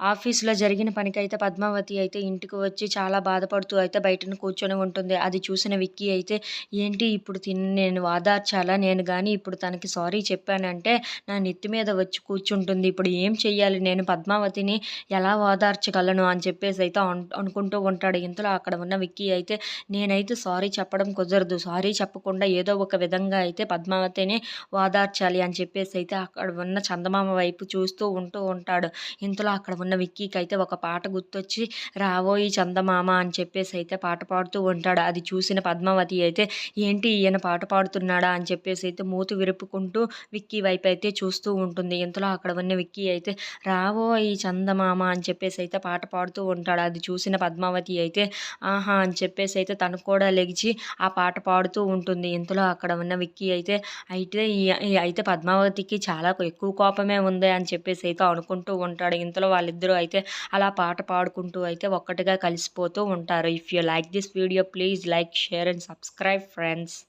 ఆఫీస్‌లో జరిగిన పనికైతే పద్మావతి అయితే ఇంటికి వచ్చి చాలా బాధపడుతూ అయితే బయటన కూర్చొని ఉంటుంది. అది చూసిన విక్కీ అయితే, "ఏంటి ఇప్పుడు తిన్ని నేను ఓదార్చాలా? నేను గాని ఇప్పుడు తనకి సారీ చెప్పానంటే నా నెత్తి మీద వచ్చి కూర్చుంటుంది. ఇప్పుడు ఏం చెయ్యాలి నేను పద్మావతిని ఎలా ఓదార్చగలను?" అని చెప్పేసైతే అనుకుంటూ ఉంటాడు. ఇంతలో అక్కడ ఉన్న విక్కీ అయితే, "నేనైతే సారీ చెప్పడం కుదరదు. సారీ చెప్పకుండా ఏదో ఒక విధంగా అయితే పద్మావతిని ఓదార్చాలి" అని చెప్పేసైతే అక్కడ ఉన్న చందమామ వైపు చూస్తూ ఉంటాడు. ఇంతలో అక్కడ ఉన్న విక్కీకైతే ఒక పాట గుర్తొచ్చి 'రావోయి చందమామ' అని చెప్పేసైతే పాట పాడుతూ ఉంటాడు. అది చూసిన పద్మావతి అయితే ఏంటి ఈయన పాట పాడుతున్నాడా అని చెప్పేసైతే మూతి విరుపుకుంటూ విక్కీ వైపైతే చూస్తూ ఉంటుంది. ఇంతలో అక్కడ ఉన్న విక్కీ అయితే 'రావోయి చందమామ' అని చెప్పేసైతే పాట పాడుతూ ఉంటాడు. అది చూసిన పద్మావతి అయితే ఆహా! అని చెప్పేసైతే తను కూడా లెగిచి ఆ పాట పాడుతూ ఉంటుంది. ఇంతలో అక్కడ ఉన్న విక్కీ అయితే అయితే పద్మావతికి చాలా ఎక్కువ కోపమే ఉంది అని చెప్పేసైతే అనుకుంటూ ఉంటాడు. ఇంతలో వాళ్ళిద్దరూ అయితే అలా పాట పాడుకుంటూ అయితే ఒక్కటిగా కలిసిపోతూ ఉంటారు. If you like this video please like, share and subscribe friends.